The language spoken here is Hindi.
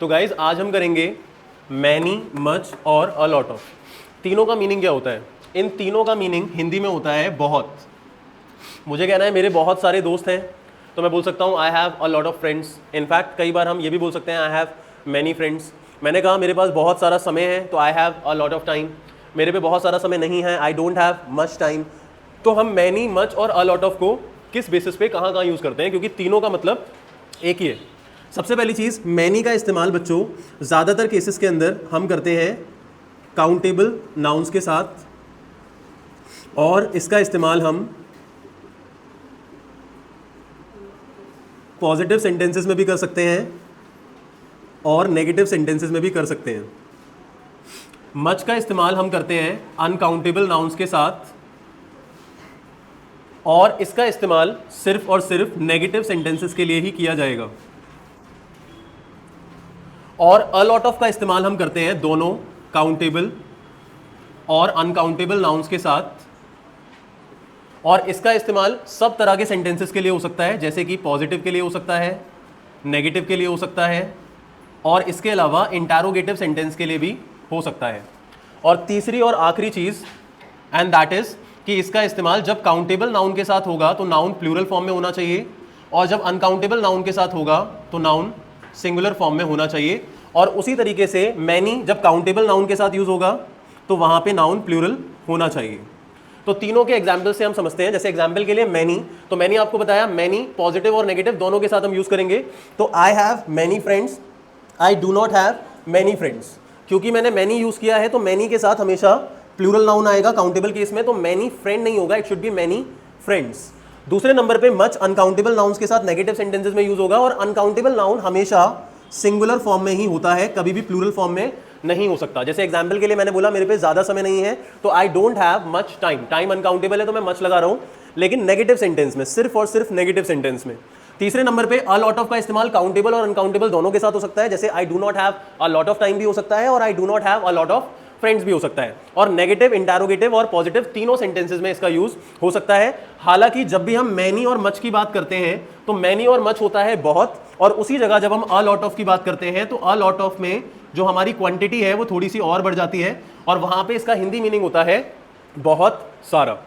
तो गाइज आज हम करेंगे मैनी, मच और अ लॉट ऑफ। तीनों का मीनिंग क्या होता है? इन तीनों का मीनिंग हिंदी में होता है बहुत। मुझे कहना है मेरे बहुत सारे दोस्त हैं, तो मैं बोल सकता हूँ I have a lot of friends. In fact कई बार हम ये भी बोल सकते हैं आई हैव मैनी फ्रेंड्स। मैंने कहा मेरे पास बहुत सारा समय है, तो I have a lot of time. मेरे पे बहुत सारा समय नहीं है, I don't have much time. तो हम मैनी, मच और अ लॉट ऑफ को किस बेसिस पे कहाँ कहाँ यूज़ करते हैं, क्योंकि तीनों का मतलब एक ही है। सबसे पहली चीज़, मैनी का इस्तेमाल बच्चों ज़्यादातर केसेस के अंदर हम करते हैं काउंटेबल नाउन्स के साथ, और इसका इस्तेमाल हम पॉजिटिव सेंटेंसेस में भी कर सकते हैं और नेगेटिव सेंटेंसेस में भी कर सकते हैं। मच का इस्तेमाल हम करते हैं अनकाउंटेबल नाउन्स के साथ, और इसका इस्तेमाल सिर्फ और सिर्फ नेगेटिव सेंटेंसेस के लिए ही किया जाएगा। और अ लॉट ऑफ का इस्तेमाल हम करते हैं दोनों काउंटेबल और अनकाउंटेबल नाउन्स के साथ, और इसका इस्तेमाल सब तरह के सेंटेंसेस के लिए हो सकता है, जैसे कि पॉजिटिव के लिए हो सकता है, नेगेटिव के लिए हो सकता है, और इसके अलावा इंटरोगेटिव सेंटेंस के लिए भी हो सकता है। और तीसरी और आखिरी चीज़, एंड दैट इज़ कि इसका इस्तेमाल जब काउंटेबल नाउन के साथ होगा तो नाउन प्लूरल फॉर्म में होना चाहिए, और जब अनकाउंटेबल नाउन के साथ होगा तो नाउन सिंगुलर फॉर्म में होना चाहिए। और उसी तरीके से मैनी जब काउंटेबल नाउन के साथ यूज़ होगा तो वहाँ पे नाउन प्लूरल होना चाहिए। तो तीनों के एग्जाम्पल से हम समझते हैं। जैसे एग्जाम्पल के लिए मैनी, तो मैंने आपको बताया मैनी पॉजिटिव और नेगेटिव दोनों के साथ हम यूज़ करेंगे। तो I have many friends, I do not have many friends. क्योंकि मैंने मैनी यूज़ किया है तो मैनी के साथ हमेशा प्लूरल नाउन आएगा काउंटेबल केस में, तो मैनी फ्रेंड नहीं होगा, it should be many friends. दूसरे नंबर पे मच अनकाउंटेबल नाउन्स के साथ नेगेटिव सेंटेंसेस में यूज होगा, और अनकाउंटेबल नाउन हमेशा सिंगुलर फॉर्म में ही होता है, कभी भी प्लूरल फॉर्म में नहीं हो सकता। जैसे एग्जांपल के लिए मैंने बोला मेरे पे ज्यादा समय नहीं है, तो I don't have much time. Time uncountable है तो मैं मच लगा रहा हूं, लेकिन नेगेटिव सेंटेंस में, सिर्फ और सिर्फ नेगेटिव सेंटेंस में। तीसरे नंबर पे अ लॉट ऑफ का इस्तेमाल काउंटेबल और अनकाउंटेबल दोनों के साथ हो सकता है। जैसे I do not have a lot of time भी हो सकता है, और I do not have a lot of friends भी हो सकता है। और नेगेटिव, इंटरोगेटिव और पॉजिटिव तीनों सेंटेंसेस में इसका यूज हो सकता है। हालांकि जब भी हम मैनी और मच की बात करते हैं तो मैनी और मच होता है बहुत, और उसी जगह जब हम अ लॉट ऑफ की बात करते हैं तो अ लॉट ऑफ में जो हमारी क्वांटिटी है वो थोड़ी सी और बढ़ जाती है, और वहां पे इसका हिंदी मीनिंग होता है बहुत सारा।